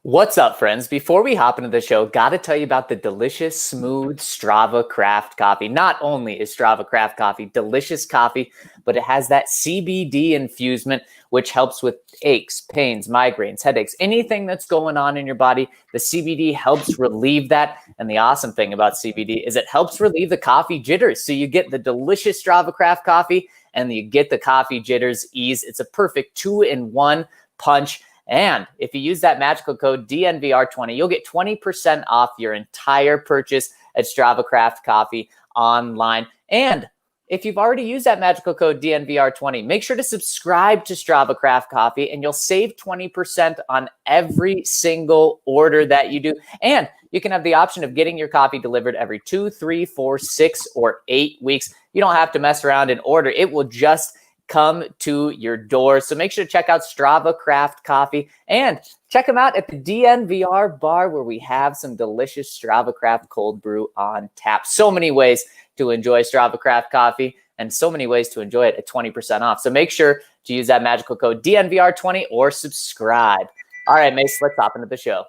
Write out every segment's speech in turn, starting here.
What's up, friends? Before we hop into the show, got to tell you about the delicious, smooth Strava Craft coffee. Not only is Strava Craft coffee delicious coffee, but it has that CBD infusement, which helps with aches, pains, migraines, headaches, anything that's going on in your body. The CBD helps relieve that. And the awesome thing about CBD is it helps relieve the coffee jitters. So you get the delicious Strava Craft coffee and you get the coffee jitters ease. It's a perfect 2-in-1 punch. And if you use that magical code DNVR20, you'll get 20% off your entire purchase at Strava Craft Coffee online. And if you've already used that magical code DNVR20, make sure to subscribe to Strava Craft Coffee and you'll save 20% on every single order that you do. And you can have the option of getting your coffee delivered every 2, 3, 4, 6, or 8 weeks. You don't have to mess around and order. It will just come to your door. So make sure to check out Strava Craft Coffee and check them out at the DNVR bar where we have some delicious Strava Craft cold brew on tap. So many ways to enjoy Strava Craft Coffee and so many ways to enjoy it at 20% off. So make sure to use that magical code DNVR20 or subscribe. All right, Mace, let's hop into the show.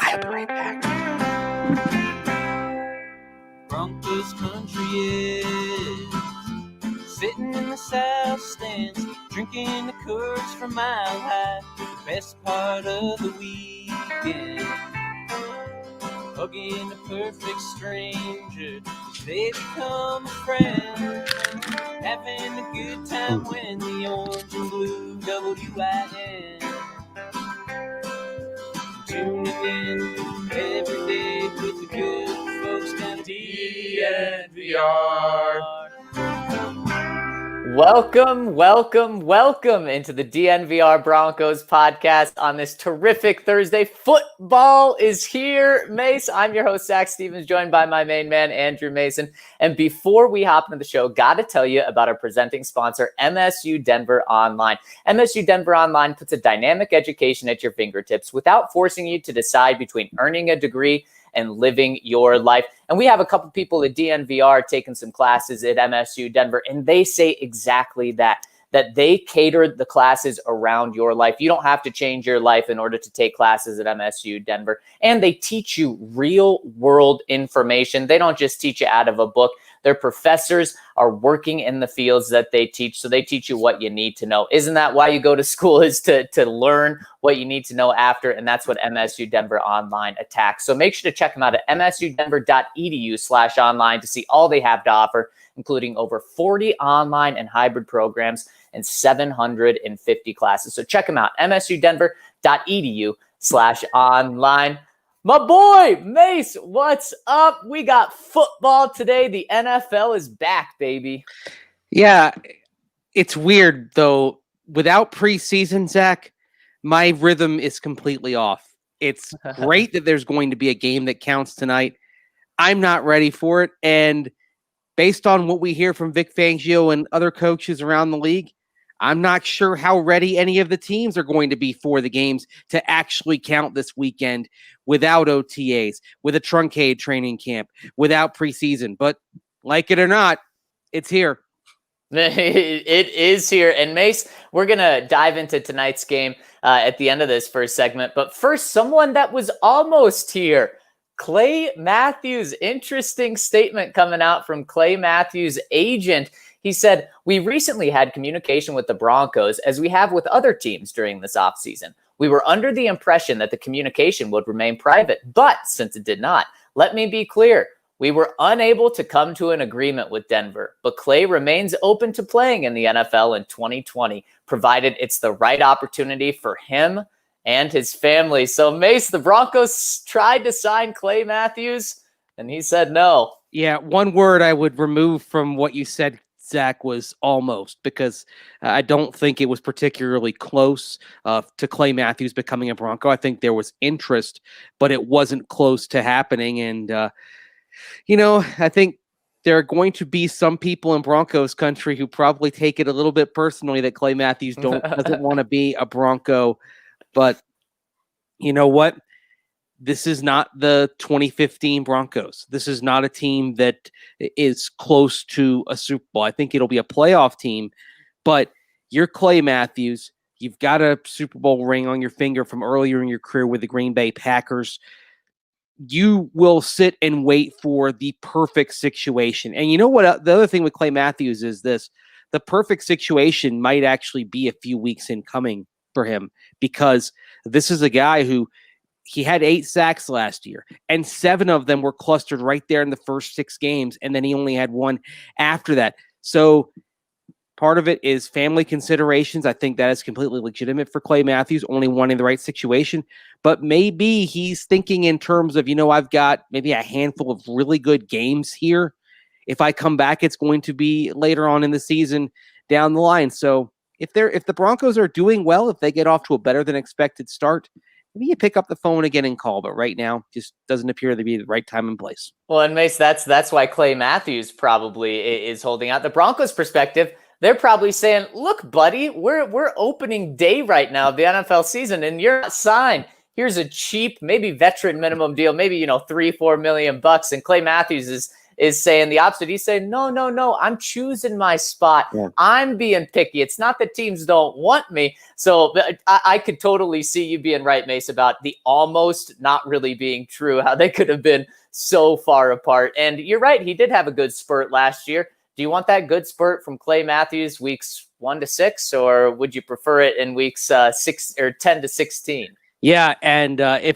I'll be right back. Broncos Country is sitting in the south stands, drinking the Coors from Mile High. The best part of the weekend, hugging a perfect stranger, they become a friend, having a good time when the orange and blue WIN. Tuning in every day with the good folks down at DNVR. Welcome into the DNVR Broncos podcast on this terrific Thursday. Football is here, Mace. I'm your host, Zac Stevens, joined by my main man, Andrew Mason. And before we hop into the show, got to tell you about our presenting sponsor, MSU Denver Online. MSU Denver Online puts a dynamic education at your fingertips without forcing you to decide between earning a degree and living your life. And we have a couple people at DNVR taking some classes at MSU Denver, and they say exactly that they cater the classes around your life. You don't have to change your life in order to take classes at MSU Denver. And they teach you real world information. They don't just teach you out of a book. Their professors are working in the fields that they teach. So they teach you what you need to know. Isn't that why you go to school, is to learn what you need to know after? And that's what MSU Denver Online attacks. So make sure to check them out at msudenver.edu/online to see all they have to offer, including over 40 online and hybrid programs and 750 classes. So check them out, msudenver.edu/online. My boy, Mace, what's up? We got football today. The NFL is back, baby. Yeah, it's weird, though. Without preseason, Zach, my rhythm is completely off. It's great that there's going to be a game that counts tonight. I'm not ready for it. And based on what we hear from Vic Fangio and other coaches around the league, I'm not sure how ready any of the teams are going to be for the games to actually count this weekend without OTAs, with a truncated training camp, without preseason. But like it or not, it's here. It is here. And Mace, we're going to dive into tonight's game at the end of this first segment. But first, someone that was almost here, Clay Matthews. Interesting statement coming out from Clay Matthews' agent. He said, "We recently had communication with the Broncos, as we have with other teams during this offseason. We were under the impression that the communication would remain private, but since it did not, let me be clear. We were unable to come to an agreement with Denver, but Clay remains open to playing in the NFL in 2020, provided it's the right opportunity for him and his family." So, Mace, the Broncos tried to sign Clay Matthews, and he said no. Yeah, one word I would remove from what you said, Zach, was almost, because I don't think it was particularly close to Clay Matthews becoming a Bronco. I think there was interest, but it wasn't close to happening. And, I think there are going to be some people in Broncos country who probably take it a little bit personally that Clay Matthews doesn't want to be a Bronco. But you know what? This is not the 2015 Broncos. This is not a team that is close to a Super Bowl. I think it'll be a playoff team, but you're Clay Matthews. You've got a Super Bowl ring on your finger from earlier in your career with the Green Bay Packers. You will sit and wait for the perfect situation. And you know what? The other thing with Clay Matthews is this. The perfect situation might actually be a few weeks in coming for him, because this is a guy who he had 8 sacks last year, and 7 of them were clustered right there in the first 6 games. And then he only had 1 after that. So part of it is family considerations. I think that is completely legitimate for Clay Matthews, only wanting the right situation. But maybe he's thinking in terms of, I've got maybe a handful of really good games here. If I come back, it's going to be later on in the season down the line. So if the Broncos are doing well, if they get off to a better than expected start, maybe you pick up the phone again and call. But right now, just doesn't appear to be the right time and place. Well, and Mace, that's why Clay Matthews probably is holding out. The Broncos' perspective, they're probably saying, look, buddy, we're opening day right now of the NFL season, and you're not signed. Here's a cheap, maybe veteran minimum deal, maybe, $3-4 million bucks. And Clay Matthews is saying the opposite. He's saying, no, I'm choosing my spot. Yeah. I'm being picky. It's not that teams don't want me. So I could totally see you being right, Mace, about the almost not really being true, how they could have been so far apart. And you're right. He did have a good spurt last year. Do you want that good spurt from Clay Matthews weeks 1 to 6, or would you prefer it in weeks 6 or 10 to 16? Yeah, and I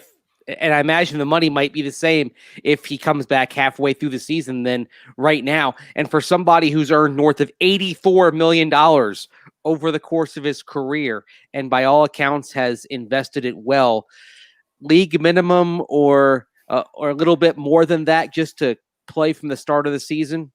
imagine the money might be the same if he comes back halfway through the season than right now. And for somebody who's earned north of $84 million over the course of his career, and by all accounts has invested it well, league minimum or a little bit more than that just to play from the start of the season.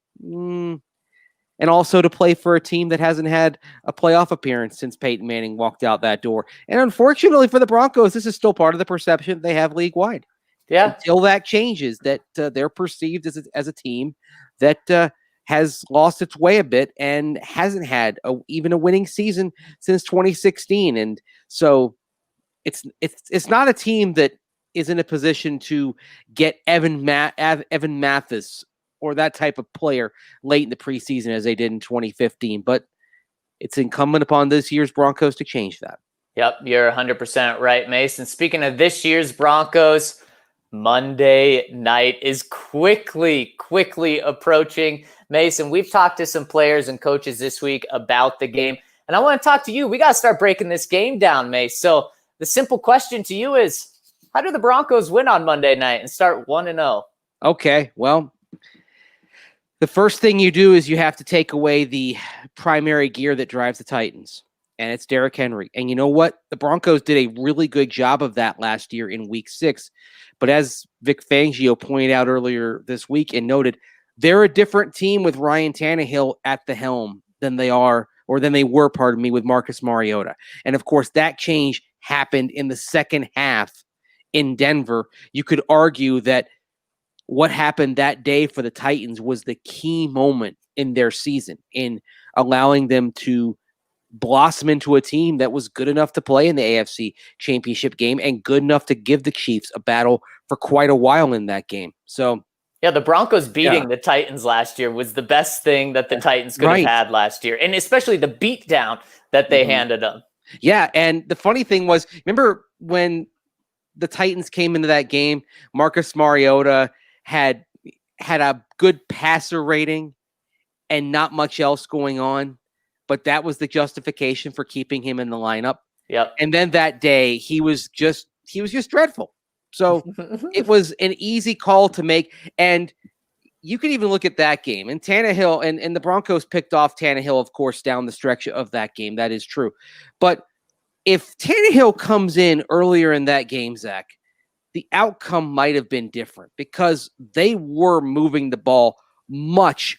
And also to play for a team that hasn't had a playoff appearance since Peyton Manning walked out that door. And unfortunately for the Broncos, this is still part of the perception they have league-wide. Yeah. Until that changes, that they're perceived as a team that has lost its way a bit and hasn't had even a winning season since 2016. And so it's not a team that is in a position to get Evan Mathis or that type of player late in the preseason as they did in 2015. But it's incumbent upon this year's Broncos to change that. Yep, you're 100% right, Mason. Speaking of this year's Broncos, Monday night is quickly approaching. Mason, we've talked to some players and coaches this week about the game, and I want to talk to you. We got to start breaking this game down, Mace. So the simple question to you is, how do the Broncos win on Monday night and start 1-0? Okay, well, the first thing you do is you have to take away the primary gear that drives the Titans, and it's Derrick Henry. And you know what? The Broncos did a really good job of that last year in Week 6. But as Vic Fangio pointed out earlier this week and noted, they're a different team with Ryan Tannehill at the helm than they were, with Marcus Mariota. And of course, that change happened in the second half in Denver. You could argue that what happened that day for the Titans was the key moment in their season in allowing them to blossom into a team that was good enough to play in the AFC Championship game and good enough to give the Chiefs a battle for quite a while in that game. So, yeah, the Broncos beating the Titans last year was the best thing that the Titans could have had last year, and especially the beatdown that they handed them. Yeah, and the funny thing was, remember when the Titans came into that game, Marcus Mariota had a good passer rating and not much else going on, but that was the justification for keeping him in the lineup. Yep. And then that day he was just dreadful. So it was an easy call to make. And you can even look at that game, and Tannehill and the Broncos picked off Tannehill, of course, down the stretch of that game. That is true. But if Tannehill comes in earlier in that game, Zach, the outcome might have been different because they were moving the ball much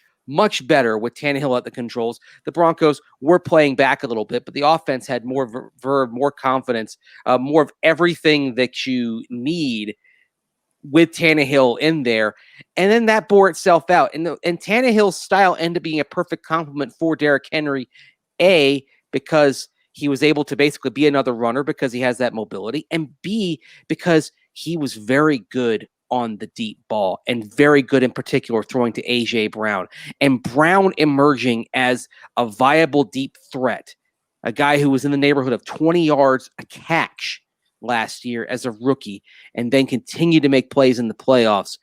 better with Tannehill at the controls. The Broncos were playing back a little bit, but the offense had more verve, more confidence, more of everything that you need with Tannehill in there. And then that bore itself out. And Tannehill's style ended up being a perfect complement for Derrick Henry, A, because he was able to basically be another runner because he has that mobility, and B, because he was very good on the deep ball and very good in particular throwing to A.J. Brown, and Brown emerging as a viable deep threat. a guy who was in the neighborhood of 20 yards a catch last year as a rookie, and then continued to make plays in the playoffs.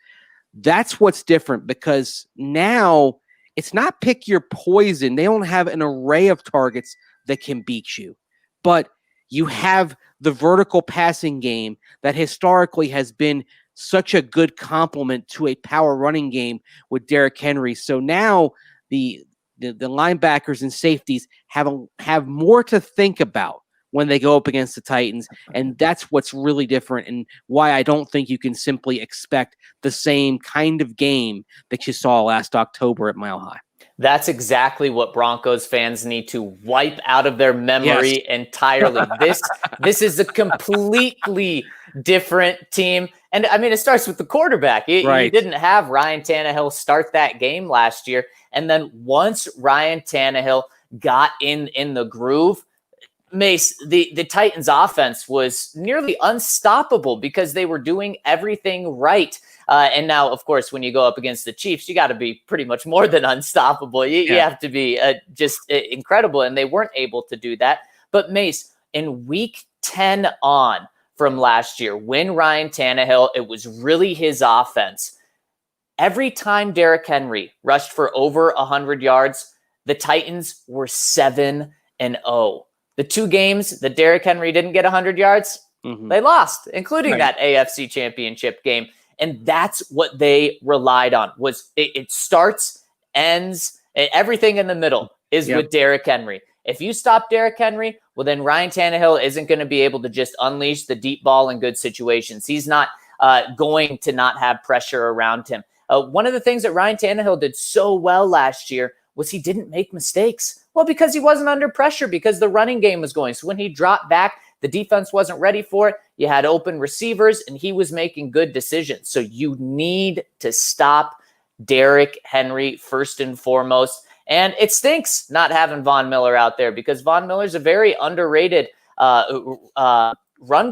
That's what's different, because now it's not pick your poison. They don't have an array of targets that can beat you, but you have the vertical passing game that historically has been such a good complement to a power running game with Derrick Henry. So now the linebackers and safeties have more to think about when they go up against the Titans, and that's what's really different, and why I don't think you can simply expect the same kind of game that you saw last October at Mile High. That's exactly what Broncos fans need to wipe out of their memory entirely. This is a completely different team. And I mean, it starts with the quarterback. You didn't have Ryan Tannehill start that game last year. And then once Ryan Tannehill got in the groove, Mace, the Titans offense was nearly unstoppable because they were doing everything right. And now, of course, when you go up against the Chiefs, you got to be pretty much more than unstoppable. You have to be just incredible. And they weren't able to do that. But Mace, in week 10 on from last year, when Ryan Tannehill, it was really his offense. Every time Derrick Henry rushed for over 100 yards, the Titans were 7-0. The two games that Derrick Henry didn't get 100 yards, they lost, including that AFC Championship game. And that's what they relied on. Was it starts, ends, everything in the middle is with Derrick Henry. If you stop Derrick Henry, well, then Ryan Tannehill isn't going to be able to just unleash the deep ball in good situations. He's not going to not have pressure around him. One of the things that Ryan Tannehill did so well last year was he didn't make mistakes. Well, because he wasn't under pressure, because the running game was going. So when he dropped back, the defense wasn't ready for it. You had open receivers, and he was making good decisions. So you need to stop Derrick Henry first and foremost. And it stinks not having Von Miller out there, because Von Miller's a very underrated run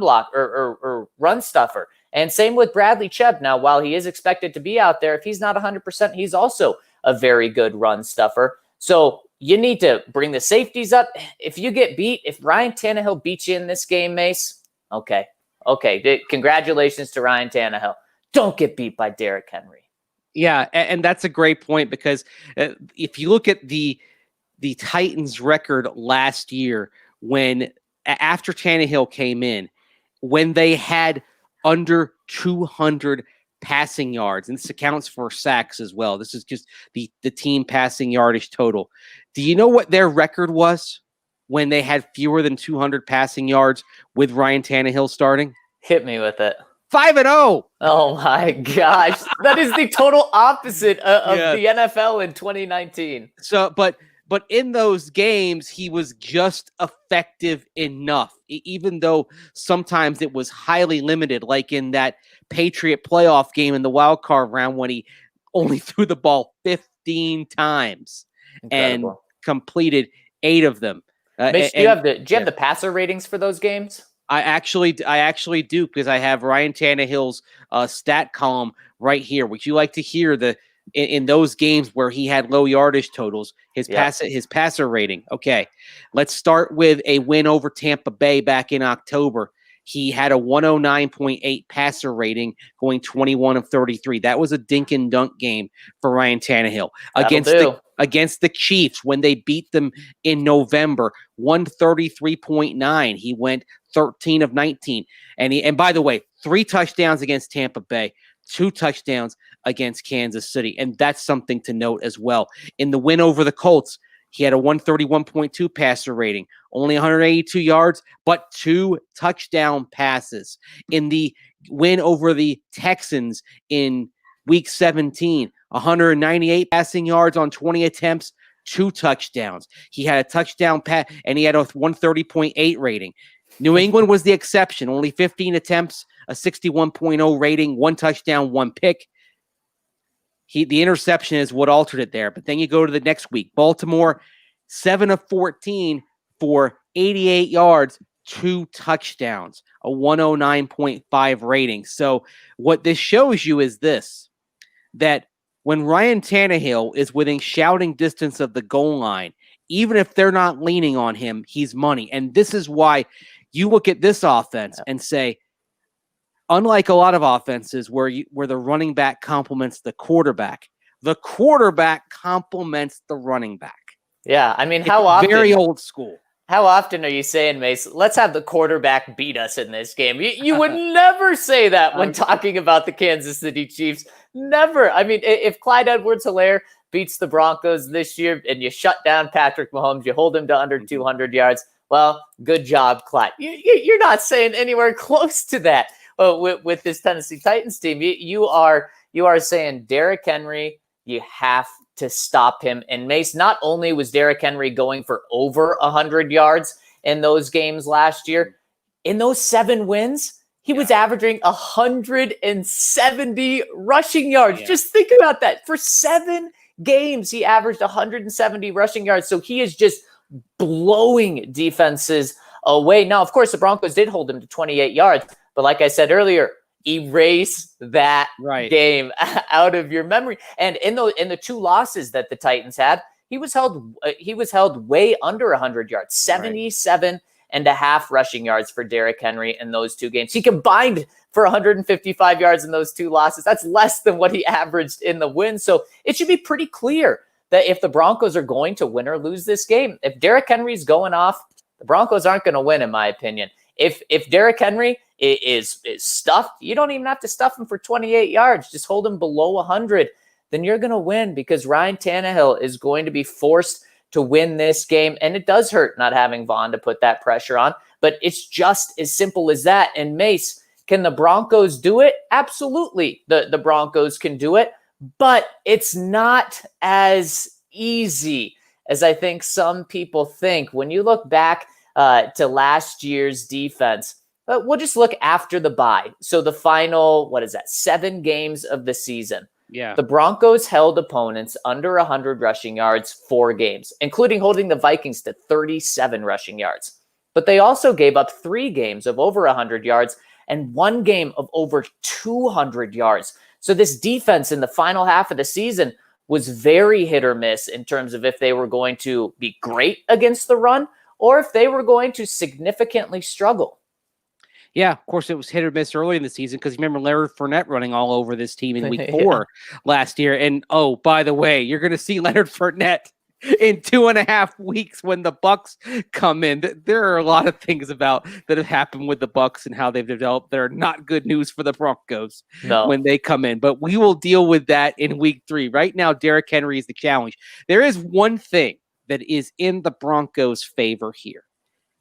block or run stuffer. And same with Bradley Chubb. Now, while he is expected to be out there, if he's not 100%, he's also a very good run stuffer. So you need to bring the safeties up. If you get beat, if Ryan Tannehill beats you in this game, Mace, okay. Congratulations to Ryan Tannehill. Don't get beat by Derrick Henry. Yeah, and that's a great point, because if you look at the Titans' record last year, when after Tannehill came in, when they had under 200 passing yards, and this accounts for sacks as well. This is just the team passing yardage total. Do you know what their record was when they had fewer than 200 passing yards with Ryan Tannehill starting? Hit me with it. 5-0. Oh my gosh. That is the total opposite of the NFL in 2019. So, but in those games, he was just effective enough, even though sometimes it was highly limited, like in that Patriot playoff game in the wild card round when he only threw the ball 15 times. Incredible. And completed 8 of them. Mitch, do you have the passer ratings for those games? I actually do, because I have Ryan Tannehill's stat column right here. Would you like to hear in those games where he had low yardage totals, his passer rating? Okay, let's start with a win over Tampa Bay back in October. He had a 109.8 passer rating, going 21 of 33. That was a dink and dunk game for Ryan Tannehill against the Chiefs when they beat them in November. 133.9. He went 13 of 19. And by the way, 3 touchdowns against Tampa Bay, 2 touchdowns against Kansas City. And that's something to note as well. In the win over the Colts, he had a 131.2 passer rating, only 182 yards, but 2 touchdown passes. In the win over the Texans in week 17, 198 passing yards on 20 attempts, 2 touchdowns. He had a touchdown pass, and he had a 130.8 rating. New England was the exception, only 15 attempts, a 61.0 rating, 1 touchdown, 1 pick. The interception is what altered it there. But then you go to the next week. Baltimore, 7 of 14 for 88 yards, 2 touchdowns, a 109.5 rating. So what this shows you is this, that when Ryan Tannehill is within shouting distance of the goal line, even if they're not leaning on him, he's money. And this is why you look at this offense and say, unlike a lot of offenses where the running back complements the quarterback complements the running back. Yeah, I mean, It's how often? Very old school. How often are you saying, Mace, let's have the quarterback beat us in this game? You would never say that when talking about the Kansas City Chiefs. Never. I mean, if Clyde Edwards-Helaire beats the Broncos this year and you shut down Patrick Mahomes, you hold him to under 200 yards, well, good job, Clyde. You're not saying anywhere close to that with this Tennessee Titans team. You are saying Derrick Henry, you have to stop him. And Mace, not only was Derrick Henry going for over 100 yards in those games last year, in those 7 wins, he was averaging 170 rushing yards. Yeah. Just think about that. For 7 games, he averaged 170 rushing yards. So he is just blowing defenses away. Now, of course, the Broncos did hold him to 28 yards. But like I said earlier, erase that game out of your memory. And in the 2 losses that the Titans had, he was held way under 100 yards, 77 and a half rushing yards for Derrick Henry in those 2 games. He combined for 155 yards in those 2 losses. That's less than what he averaged in the win. So it should be pretty clear that if the Broncos are going to win or lose this game, if Derrick Henry's going off, the Broncos aren't going to win, in my opinion. If Derrick Henry is stuffed, you don't even have to stuff him for 28 yards. Just hold him below 100. Then you're going to win because Ryan Tannehill is going to be forced to win this game. And it does hurt not having Vaughn to put that pressure on. But it's just as simple as that. And Mace, can the Broncos do it? Absolutely. The Broncos can do it. But it's not as easy as I think some people think. When you look back to last year's defense, we'll just look after the bye. So the final, 7 games of the season. Yeah. The Broncos held opponents under 100 rushing yards 4 games, including holding the Vikings to 37 rushing yards. But they also gave up 3 games of over 100 yards and 1 game of over 200 yards. So this defense in the final half of the season was very hit or miss in terms of if they were going to be great against the run or if they were going to significantly struggle. Yeah, of course, it was hit or miss early in the season because you remember Leonard Fournette running all over this team in week 4 last year. And, oh, by the way, you're going to see Leonard Fournette in 2.5 weeks when the Bucs come in. There are a lot of things that have happened with the Bucs and how they've developed that are not good news for the Broncos when they come in. But we will deal with that in week 3. Right now, Derrick Henry is the challenge. There is one thing that is in the Broncos' favor here.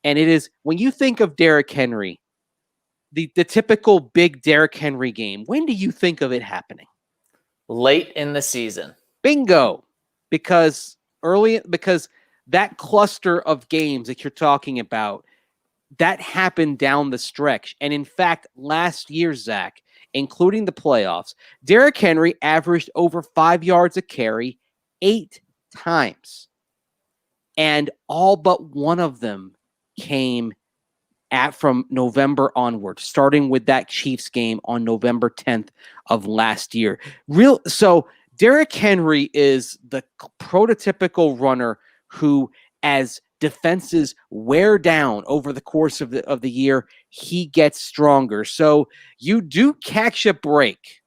And it is when you think of Derrick Henry, the typical big Derrick Henry game, when do you think of it happening? Late in the season. Bingo. Because that cluster of games that you're talking about, that happened down the stretch. And in fact, last year, Zach, including the playoffs, Derrick Henry averaged over 5 yards a carry 8 times. And all but one of them came from November onward, starting with that Chiefs game on November 10th of last year. So Derrick Henry is the prototypical runner who, as defenses wear down over the course of the year, he gets stronger. So you do catch a break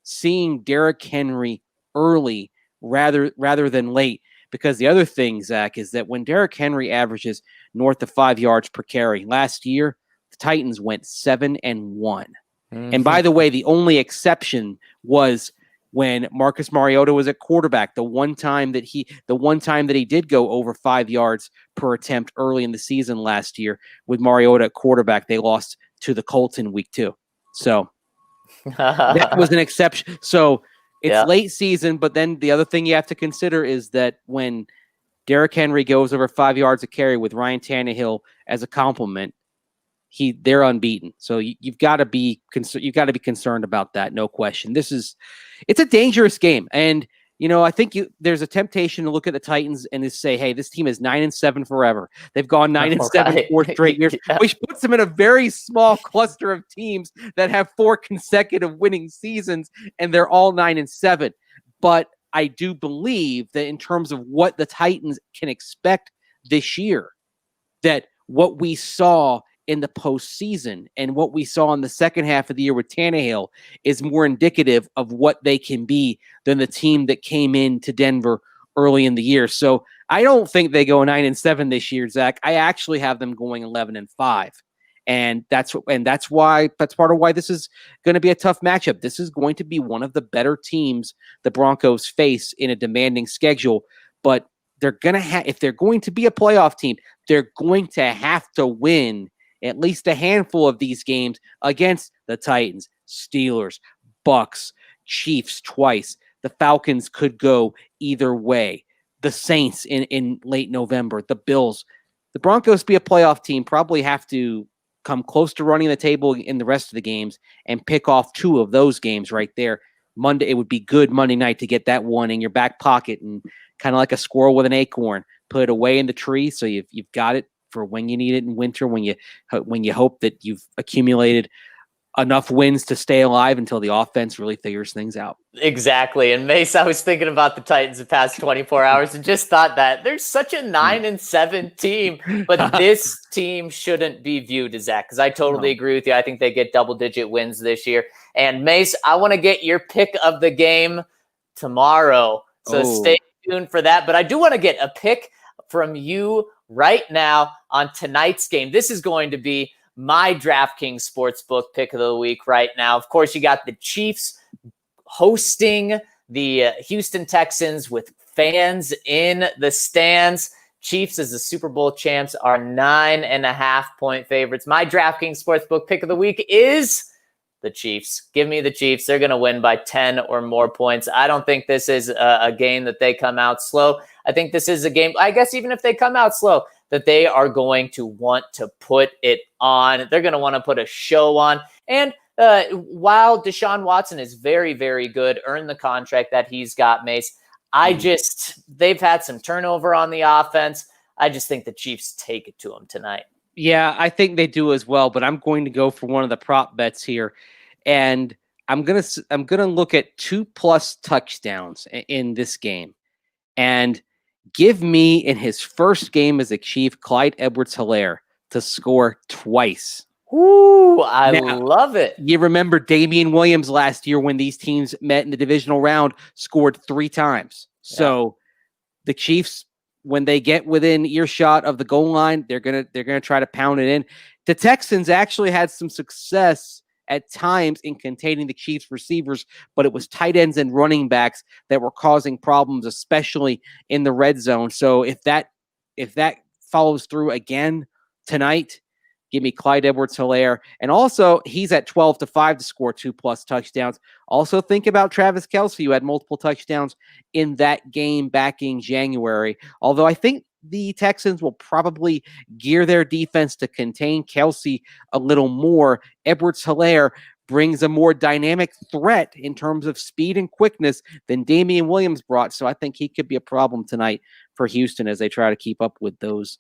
seeing Derrick Henry early rather than late. Because the other thing, Zach, is that when Derrick Henry averages north of 5 yards per carry last year, the Titans went 7-1. Mm-hmm. And by the way, the only exception was when Marcus Mariota was at quarterback. The one time that he did go over 5 yards per attempt early in the season last year with Mariota at quarterback, they lost to the Colts in week 2. So that was an exception. So it's late season, but then the other thing you have to consider is that when Derrick Henry goes over 5 yards a carry with Ryan Tannehill as a complement, they're unbeaten. So you've got to be concerned about that, no question. It's a dangerous game, and I think there's a temptation to look at the Titans and to say, hey, this team is 9-7 forever. They've gone 9-7 4 straight years, which puts them in a very small cluster of teams that have 4 consecutive winning seasons, and they're all 9-7. But I do believe that in terms of what the Titans can expect this year, that what we saw in the postseason and what we saw in the second half of the year with Tannehill is more indicative of what they can be than the team that came into Denver early in the year. So I don't think they go 9-7 this year, Zach. I actually have them going 11-5. And that's part of why this is going to be a tough matchup. This is going to be one of the better teams the Broncos face in a demanding schedule, but they're going to have, if they're going to be a playoff team, they're going to have to win at least a handful of these games against the Titans, Steelers, Bucks, Chiefs twice. The Falcons could go either way. The Saints in late November, the Bills. The Broncos be a playoff team, probably have to come close to running the table in the rest of the games and pick off 2 of those games right there. Monday, it would be good Monday night to get that one in your back pocket and kind of like a squirrel with an acorn, put it away in the tree so you've got it for when you need it in winter, when you hope that you've accumulated enough wins to stay alive until the offense really figures things out. Exactly. And Mace, I was thinking about the Titans the past 24 hours and just thought that they're such a 9-7 team, but this team shouldn't be viewed as that, because I totally agree with you. I think they get double-digit wins this year. And Mace, I want to get your pick of the game tomorrow. So stay tuned for that. But I do want to get a pick from you right now on tonight's game. This is going to be my DraftKings Sportsbook pick of the week right now. Of course, you got the Chiefs hosting the Houston Texans with fans in the stands. Chiefs, as the Super Bowl champs, are 9.5-point favorites. My DraftKings Sportsbook pick of the week is the Chiefs. Give me the Chiefs. They're going to win by 10 or more points. I don't think this is a game that they come out slow. I think this is a game, I guess even if they come out slow, that they are going to want to put it on. They're going to want to put a show on. And while Deshaun Watson is very, very good, earned the contract that he's got, Mace, they've had some turnover on the offense. I just think the Chiefs take it to them tonight. Yeah, I think they do as well, but I'm going to go for one of the prop bets here. And I'm going to look at 2+ touchdowns in this game. And give me, in his first game as a Chief, Clyde Edwards-Helaire to score twice. Ooh, I love it. You remember Damian Williams last year when these teams met in the divisional round, scored 3 times. So the Chiefs, when they get within earshot of the goal line, they're gonna try to pound it in. The Texans actually had some success at times in containing the Chiefs receivers, but it was tight ends and running backs that were causing problems, especially in the red zone. So if that follows through again tonight, give me Clyde Edwards-Helaire. And also, he's at 12-5 to score 2+ touchdowns. Also, think about Travis Kelce, who had multiple touchdowns in that game back in January. Although I think the Texans will probably gear their defense to contain Kelce a little more. Edwards-Helaire brings a more dynamic threat in terms of speed and quickness than Damian Williams brought. So I think he could be a problem tonight for Houston as they try to keep up with those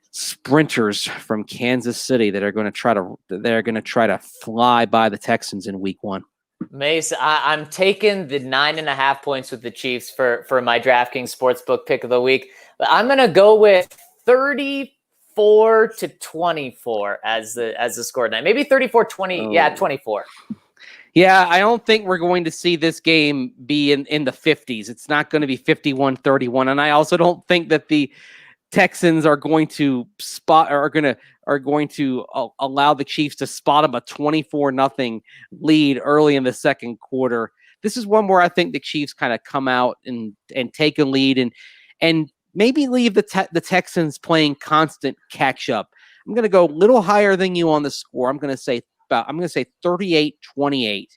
sprinters from Kansas City that are going to try to fly by the Texans in week 1. Mace, I'm taking the 9.5 points with the Chiefs for my DraftKings Sportsbook pick of the week. But I'm going to go with 34-24 as the score tonight. Maybe 34-20. Yeah, 24. Yeah, I don't think we're going to see this game be in the 50s. It's not going to be 51-31. And I also don't think that the Texans are going to allow the Chiefs to spot them a 24-0 lead early in the second quarter. This is one where I think the Chiefs kind of come out and take a lead and maybe leave the Texans playing constant catch up. I'm going to go a little higher than you on the score. I'm going to say 38-28,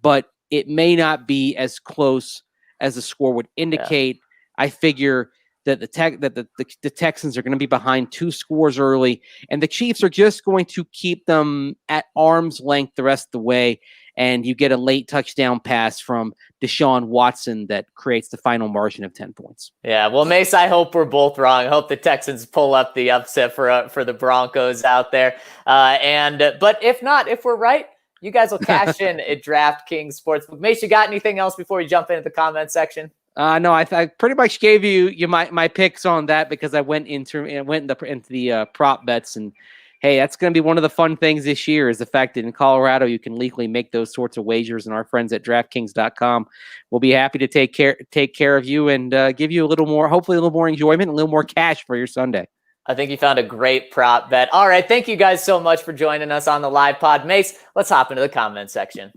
but it may not be as close as the score would indicate. Yeah. I figure that the Texans are going to be behind 2 scores early, and the Chiefs are just going to keep them at arm's length the rest of the way, and you get a late touchdown pass from Deshaun Watson that creates the final margin of 10 points. Yeah, well, Mace, I hope we're both wrong. I hope the Texans pull up the upset for the Broncos out there. But if not, if we're right, you guys will cash in at DraftKings Sportsbook. Mace, you got anything else before we jump into the comment section? No, I pretty much gave you my picks on that because I went into the prop bets, and hey, that's going to be one of the fun things this year is the fact that in Colorado you can legally make those sorts of wagers, and our friends at DraftKings.com will be happy to take care of you and give you hopefully a little more enjoyment, a little more cash for your Sunday. I think you found a great prop bet. All right, thank you guys so much for joining us on the live pod. Mace, let's hop into the comment section.